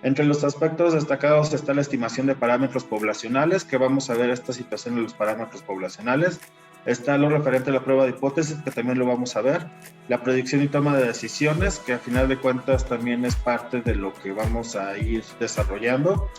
Entre los aspectos destacados está la estimación de parámetros poblacionales, que vamos a ver esta situación de los parámetros poblacionales. Está lo referente a la prueba de hipótesis, que también lo vamos a ver. La predicción y toma de decisiones, que a final de cuentas también es parte de lo que vamos a ir desarrollando.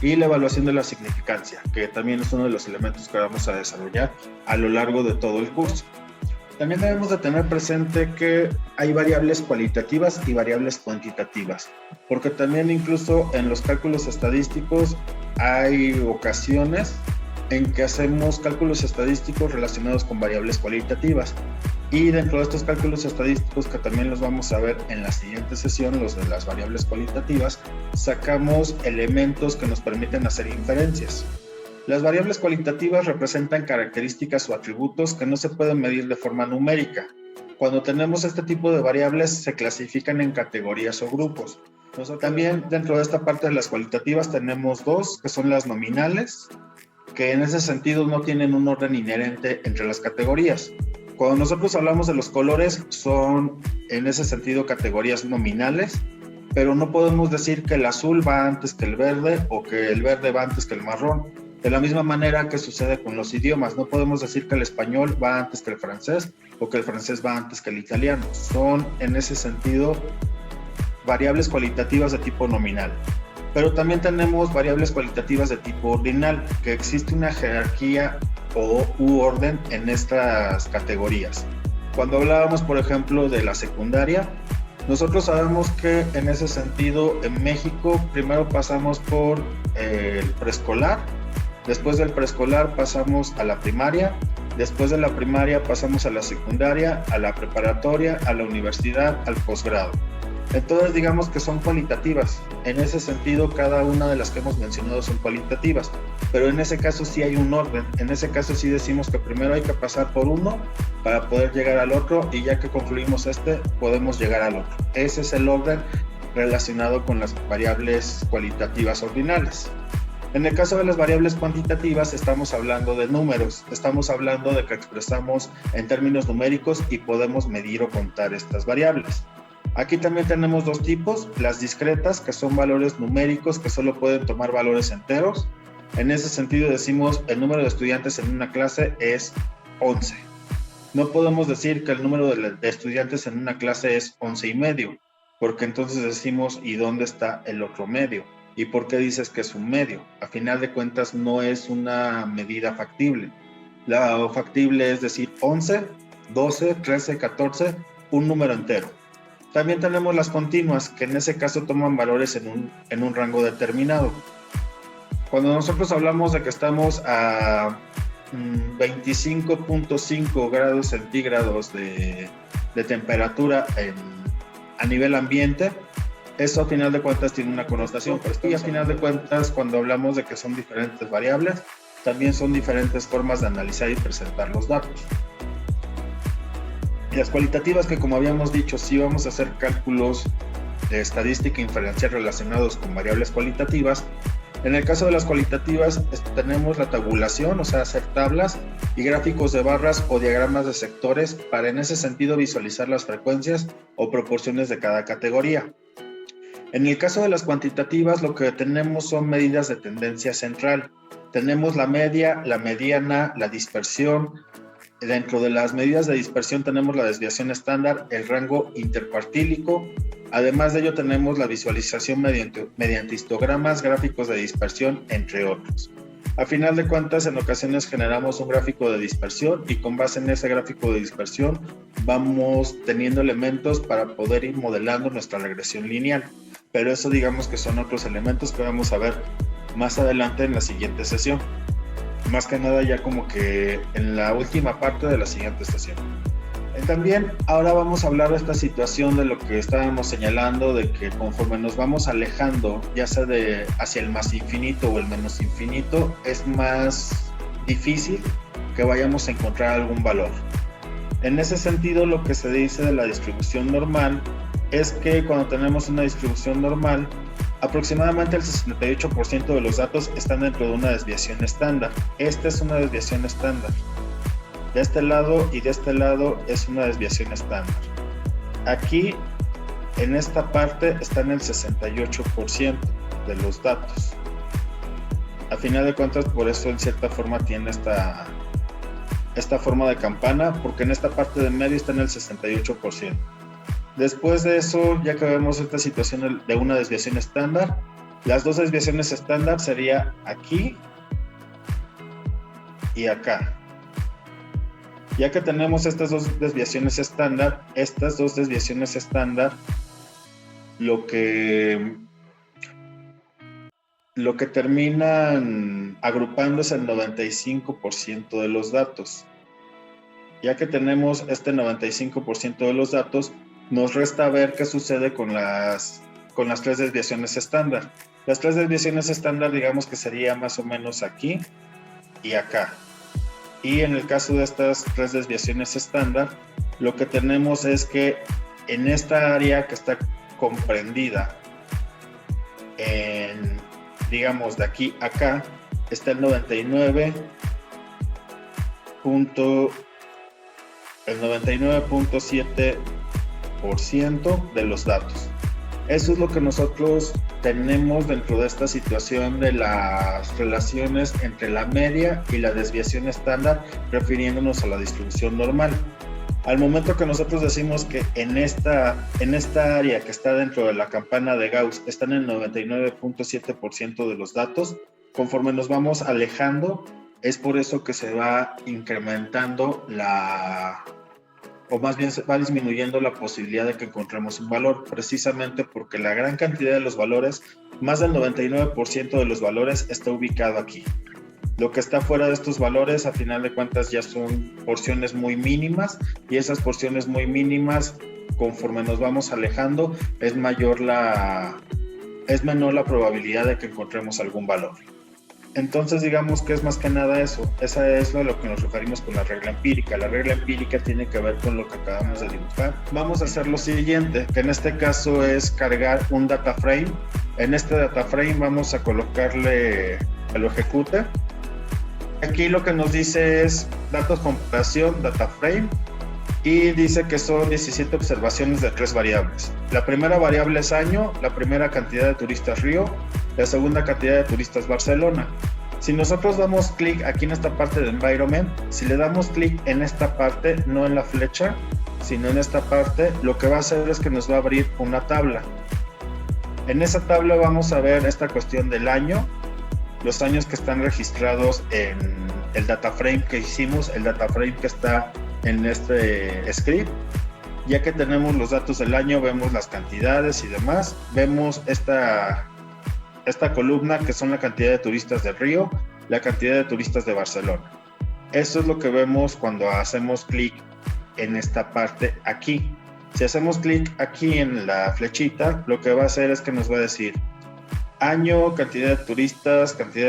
Y la evaluación de la significancia, que también es uno de los elementos que vamos a desarrollar a lo largo de todo el curso. También debemos de tener presente que hay variables cualitativas y variables cuantitativas, porque también incluso en los cálculos estadísticos hay ocasiones en que hacemos cálculos estadísticos relacionados con variables cualitativas. Y dentro de estos cálculos estadísticos, que también los vamos a ver en la siguiente sesión, los de las variables cualitativas, sacamos elementos que nos permiten hacer inferencias. Las variables cualitativas representan características o atributos que no se pueden medir de forma numérica. Cuando tenemos este tipo de variables, se clasifican en categorías o grupos. También dentro de esta parte de las cualitativas tenemos dos, que son las nominales, que en ese sentido no tienen un orden inherente entre las categorías. Cuando nosotros hablamos de los colores, son en ese sentido categorías nominales, pero no podemos decir que el azul va antes que el verde o que el verde va antes que el marrón. De la misma manera que sucede con los idiomas, no podemos decir que el español va antes que el francés o que el francés va antes que el italiano. Son en ese sentido variables cualitativas de tipo nominal. Pero también tenemos variables cualitativas de tipo ordinal, que existe una jerarquía u orden en estas categorías. Cuando hablábamos, por ejemplo, de la secundaria, nosotros sabemos que en ese sentido en México primero pasamos por el preescolar, después del preescolar pasamos a la primaria, después de la primaria pasamos a la secundaria, a la preparatoria, a la universidad, al posgrado. Entonces digamos que son cualitativas. En ese sentido, cada una de las que hemos mencionado son cualitativas, pero en ese caso sí hay un orden. En ese caso sí decimos que primero hay que pasar por uno para poder llegar al otro, y ya que concluimos este, podemos llegar al otro. Ese es el orden relacionado con las variables cualitativas ordinales. En el caso de las variables cuantitativas, estamos hablando de números, estamos hablando de que expresamos en términos numéricos y podemos medir o contar estas variables. Aquí también tenemos dos tipos, las discretas, que son valores numéricos que solo pueden tomar valores enteros. En ese sentido decimos el número de estudiantes en una clase es 11. No podemos decir que el número de estudiantes en una clase es 11 y medio, porque entonces decimos ¿y dónde está el otro medio? ¿Y por qué dices que es un medio? A final de cuentas no es una medida factible. La factible es decir 11, 12, 13, 14, un número entero. También tenemos las continuas, que en ese caso toman valores en un rango determinado. Cuando nosotros hablamos de que estamos a 25.5 grados centígrados de temperatura a nivel ambiente, eso a final de cuentas tiene una connotación, y a final de cuentas cuando hablamos de que son diferentes variables, también son diferentes formas de analizar y presentar los datos. Y las cualitativas, que como habíamos dicho, sí vamos a hacer cálculos de estadística inferencial relacionados con variables cualitativas. En el caso de las cualitativas tenemos la tabulación, o sea, hacer tablas y gráficos de barras o diagramas de sectores para en ese sentido visualizar las frecuencias o proporciones de cada categoría. En el caso de las cuantitativas, lo que tenemos son medidas de tendencia central. Tenemos la media, la mediana, la dispersión. Dentro de las medidas de dispersión tenemos la desviación estándar, el rango intercuartílico. Además de ello tenemos la visualización mediante histogramas, gráficos de dispersión, entre otros. A final de cuentas, en ocasiones generamos un gráfico de dispersión y con base en ese gráfico de dispersión vamos teniendo elementos para poder ir modelando nuestra regresión lineal. Pero eso digamos que son otros elementos que vamos a ver más adelante en la siguiente sesión. Más que nada ya como que en la última parte de la siguiente sesión. También ahora vamos a hablar de esta situación de lo que estábamos señalando, de que conforme nos vamos alejando, ya sea hacia el más infinito o el menos infinito, es más difícil que vayamos a encontrar algún valor. En ese sentido, lo que se dice de la distribución normal es que cuando tenemos una distribución normal, aproximadamente el 68% de los datos están dentro de una desviación estándar. Esta es una desviación estándar. De este lado y de este lado es una desviación estándar. Aquí, en esta parte, está en el 68% de los datos. A final de cuentas, por eso en cierta forma tiene esta forma de campana, porque en esta parte de medio está en el 68%. Después de eso, ya que vemos esta situación de una desviación estándar, las dos desviaciones estándar sería aquí y acá. Ya que tenemos estas dos desviaciones estándar, lo que terminan agrupando es el 95% de los datos. Ya que tenemos este 95% de los datos, nos resta ver qué sucede con las tres desviaciones estándar. Las tres desviaciones estándar, digamos que sería más o menos aquí y acá. Y en el caso de estas tres desviaciones estándar, lo que tenemos es que en esta área que está comprendida en, digamos, de aquí a acá, está el 99.7% de los datos. Eso es lo que nosotros tenemos dentro de esta situación de las relaciones entre la media y la desviación estándar, refiriéndonos a la distribución normal. Al momento que nosotros decimos que en esta área que está dentro de la campana de Gauss están en el 99.7% de los datos, conforme nos vamos alejando, es por eso que se va incrementando o más bien se va disminuyendo la posibilidad de que encontremos un valor, precisamente porque la gran cantidad de los valores, más del 99% de los valores, está ubicado aquí. Lo que está fuera de estos valores, a final de cuentas, ya son porciones muy mínimas, y esas porciones muy mínimas, conforme nos vamos alejando, es menor la probabilidad de que encontremos algún valor. Entonces, digamos que es más que nada eso. Esa es a lo que nos referimos con la regla empírica. La regla empírica tiene que ver con lo que acabamos de dibujar. Vamos a hacer lo siguiente, que en este caso es cargar un data frame. En este data frame vamos a colocarle el ejecute. Aquí lo que nos dice es datos comparación, data frame, y dice que son 17 observaciones de 3 variables. La primera variable es año, la primera cantidad de turistas Río, la segunda cantidad de turistas Barcelona. Si nosotros damos clic aquí en esta parte de environment, si le damos clic en esta parte, no en la flecha, sino en esta parte, lo que va a hacer es que nos va a abrir una tabla. En esa tabla vamos a ver esta cuestión del año, los años que están registrados en el data frame que hicimos, el data frame que está en este script. Ya que tenemos los datos del año, vemos las cantidades y demás, vemos esta columna que son la cantidad de turistas de Río, la cantidad de turistas de Barcelona. Eso es lo que vemos cuando hacemos clic en esta parte aquí. Si hacemos clic aquí en la flechita, lo que va a hacer es que nos va a decir año, cantidad de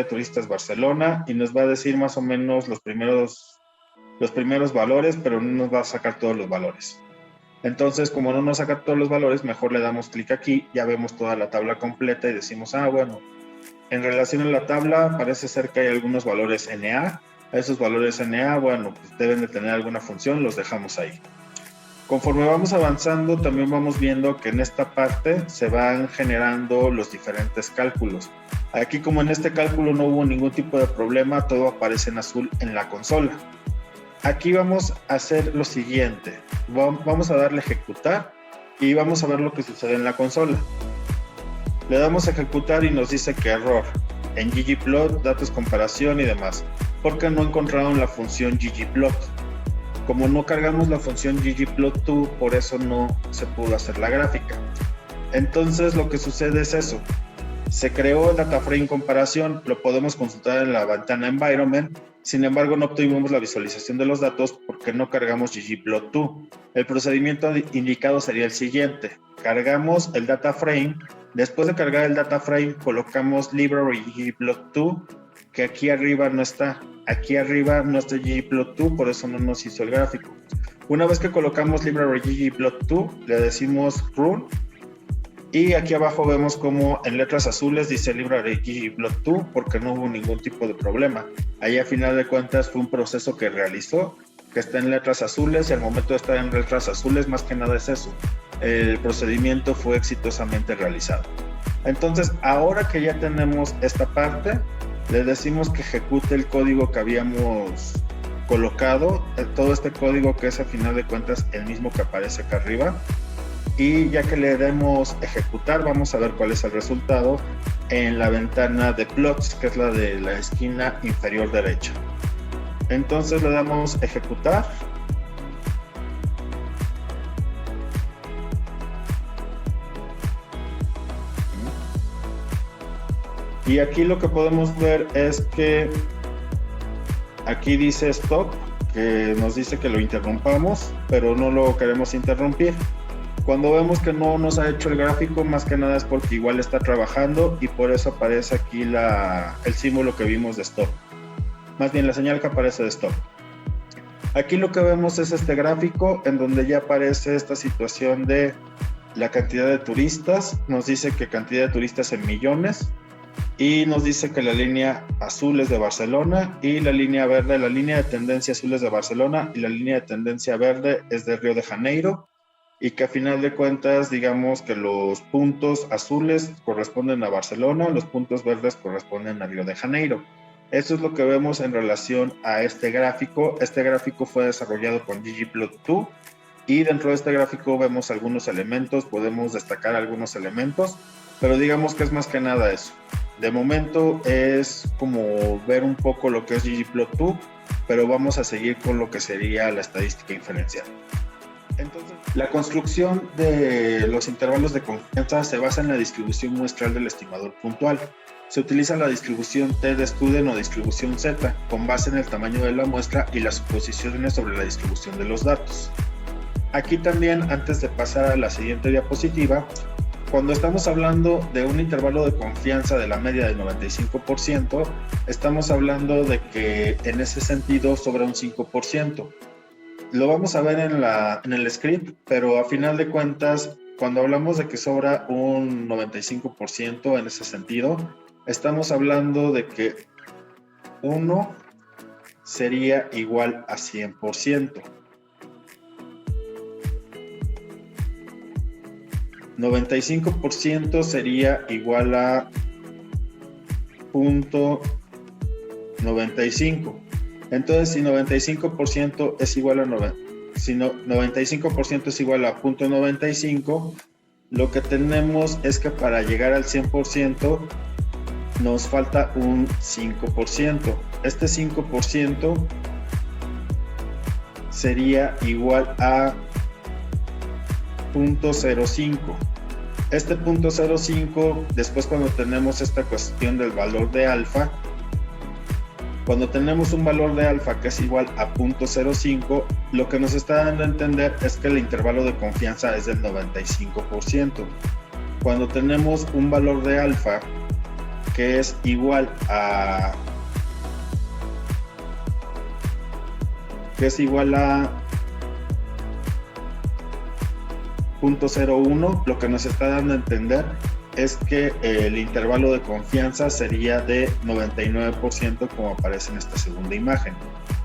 turistas Barcelona, y nos va a decir más o menos los primeros valores, pero no nos va a sacar todos los valores. Entonces, como no nos saca todos los valores, mejor le damos clic aquí, ya vemos toda la tabla completa y decimos, bueno, en relación a la tabla parece ser que hay algunos valores NA. Esos valores NA, bueno, pues deben de tener alguna función, los dejamos ahí. Conforme vamos avanzando, también vamos viendo que en esta parte se van generando los diferentes cálculos. Aquí, como en este cálculo no hubo ningún tipo de problema, todo aparece en azul en la consola. Aquí vamos a hacer lo siguiente, vamos a darle a ejecutar y vamos a ver lo que sucede en la consola. Le damos a ejecutar y nos dice que error en ggplot, datos comparación y demás, porque no encontraron la función ggplot. Como no cargamos la función ggplot2, por eso no se pudo hacer la gráfica. Entonces lo que sucede es eso. Se creó el data frame comparación, lo podemos consultar en la ventana environment, sin embargo no obtuvimos la visualización de los datos porque no cargamos ggplot2. El procedimiento indicado sería el siguiente: cargamos el data frame, después de cargar el data frame colocamos library ggplot2, que aquí arriba no está. Aquí arriba no está ggplot2, por eso no nos hizo el gráfico. Una vez que colocamos library ggplot2, le decimos run, y aquí abajo vemos como en letras azules dice library ggplot2 porque no hubo ningún tipo de problema. Ahí a final de cuentas fue un proceso que realizó, que está en letras azules, y al momento de estar en letras azules, más que nada es eso. El procedimiento fue exitosamente realizado. Entonces, ahora que ya tenemos esta parte, le decimos que ejecute el código que habíamos colocado, todo este código que es a final de cuentas el mismo que aparece acá arriba, y ya que le demos ejecutar, vamos a ver cuál es el resultado en la ventana de plots, que es la de la esquina inferior derecha. Entonces le damos ejecutar. Y aquí lo que podemos ver es que aquí dice stop, que nos dice que lo interrumpamos, pero no lo queremos interrumpir. Cuando vemos que no nos ha hecho el gráfico, más que nada es porque igual está trabajando y por eso aparece aquí el símbolo que vimos de stop. Más bien la señal que aparece de stop. Aquí lo que vemos es este gráfico en donde ya aparece esta situación de la cantidad de turistas. Nos dice que cantidad de turistas en millones. Y nos dice que la línea azul es de Barcelona y la línea verde, la línea de tendencia azul es de Barcelona y la línea de tendencia verde es de Río de Janeiro, y que a final de cuentas digamos que los puntos azules corresponden a Barcelona, los puntos verdes corresponden a Río de Janeiro. Eso es lo que vemos en relación a este gráfico. Este gráfico fue desarrollado con ggplot2 y dentro de este gráfico vemos algunos elementos, podemos destacar algunos elementos, pero digamos que es más que nada eso. De momento es como ver un poco lo que es ggplot2, pero vamos a seguir con lo que sería la estadística inferencial. Entonces, la construcción de los intervalos de confianza se basa en la distribución muestral del estimador puntual. Se utiliza la distribución T de Student o distribución Z, con base en el tamaño de la muestra y las suposiciones sobre la distribución de los datos. Aquí también, antes de pasar a la siguiente diapositiva, cuando estamos hablando de un intervalo de confianza de la media del 95%, estamos hablando de que en ese sentido sobra un 5%. Lo vamos a ver en el script, pero a final de cuentas, cuando hablamos de que sobra un 95% en ese sentido, estamos hablando de que 1 sería igual a 100%. 95% sería igual a 0.95. Entonces, si 95% es igual a 95% es igual a 0.95, lo que tenemos es que para llegar al 100% nos falta un 5%. Este 5% sería igual a 0.05. Este 0.05, después cuando tenemos esta cuestión del valor de alfa, cuando tenemos un valor de alfa que es igual a 0.05, lo que nos está dando a entender es que el intervalo de confianza es del 95%. Cuando tenemos un valor de alfa que es igual a 0.01, lo que nos está dando a entender es que el intervalo de confianza sería de 99%, como aparece en esta segunda imagen.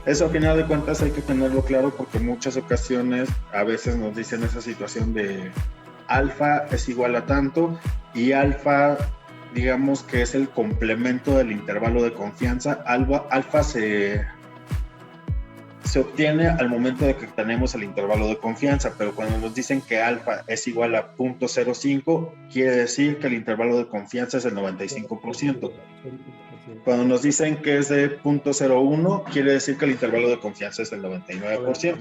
Eso a final de cuentas hay que tenerlo claro, porque en muchas ocasiones a veces nos dicen esa situación de alfa es igual a tanto, y alfa digamos que es el complemento del intervalo de confianza. Alfa se obtiene al momento de que tenemos el intervalo de confianza, pero cuando nos dicen que alfa es igual a 0.05, quiere decir que el intervalo de confianza es el 95%. Cuando nos dicen que es de 0.01, quiere decir que el intervalo de confianza es del 99%.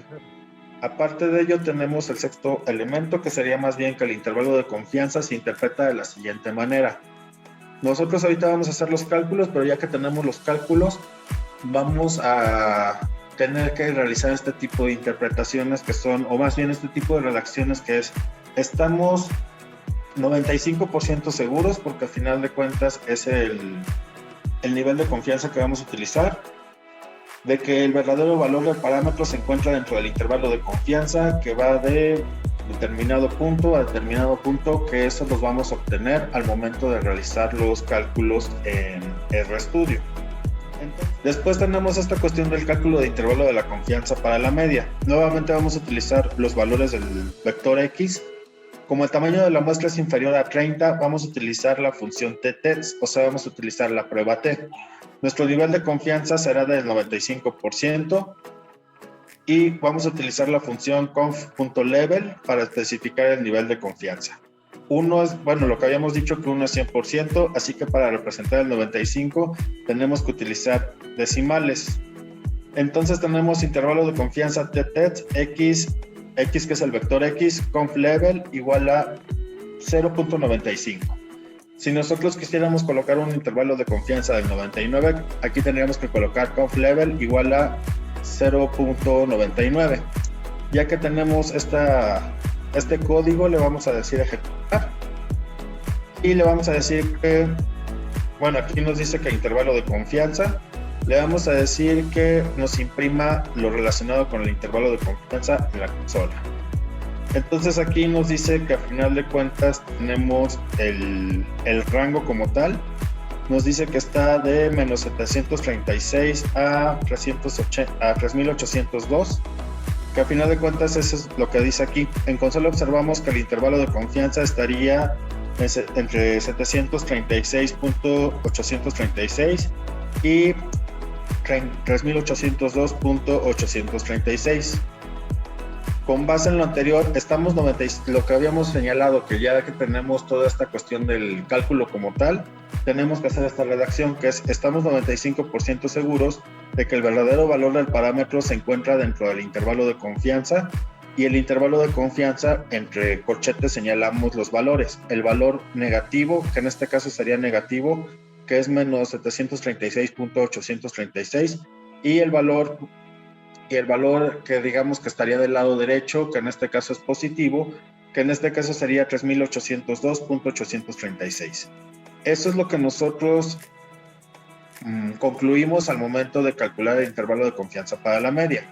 Aparte de ello, tenemos el sexto elemento, que sería más bien que el intervalo de confianza se interpreta de la siguiente manera. Nosotros ahorita vamos a hacer los cálculos, pero ya que tenemos los cálculos, vamos a tener que realizar este tipo de interpretaciones que son, o más bien este tipo de redacciones que es, estamos 95% seguros, porque al final de cuentas es el nivel de confianza que vamos a utilizar, de que el verdadero valor del parámetro se encuentra dentro del intervalo de confianza, que va de determinado punto a determinado punto, que eso los vamos a obtener al momento de realizar los cálculos en RStudio. Entonces, Después tenemos esta cuestión del cálculo de intervalo de la confianza para la media. Nuevamente vamos a utilizar los valores del vector X. Como el tamaño de la muestra es inferior a 30, vamos a utilizar la función t-test, o sea, vamos a utilizar la prueba T. Nuestro nivel de confianza será del 95% y vamos a utilizar la función conf.level para especificar el nivel de confianza. Uno es, bueno, lo que habíamos dicho que uno es 100%, así que para representar el 95 tenemos que utilizar decimales. Entonces tenemos intervalo de confianza t-test, x que es el vector X, conf level igual a 0.95. Si nosotros quisiéramos colocar un intervalo de confianza del 99, aquí tendríamos que colocar conf level igual a 0.99. Ya que tenemos este código, le vamos a decir ejecutar y le vamos a decir que, bueno, aquí nos dice que intervalo de confianza, le vamos a decir que nos imprima lo relacionado con el intervalo de confianza en la consola. Entonces aquí nos dice que a final de cuentas tenemos el rango como tal. Nos dice que está de menos 736 a 3802, que a final de cuentas eso es lo que dice aquí. En consola observamos que el intervalo de confianza estaría entre 736.836 y 3802.836. Con base en lo anterior, estamos lo que habíamos señalado, que ya que tenemos toda esta cuestión del cálculo como tal, tenemos que hacer esta redacción, que es, estamos 95% seguros de que el verdadero valor del parámetro se encuentra dentro del intervalo de confianza, y el intervalo de confianza, entre corchetes señalamos los valores. El valor negativo, que en este caso sería negativo, que es menos 736.836, y el valor que digamos que estaría del lado derecho, que en este caso es positivo, que en este caso sería 3802.836. Eso es lo que nosotros concluimos al momento de calcular el intervalo de confianza para la media.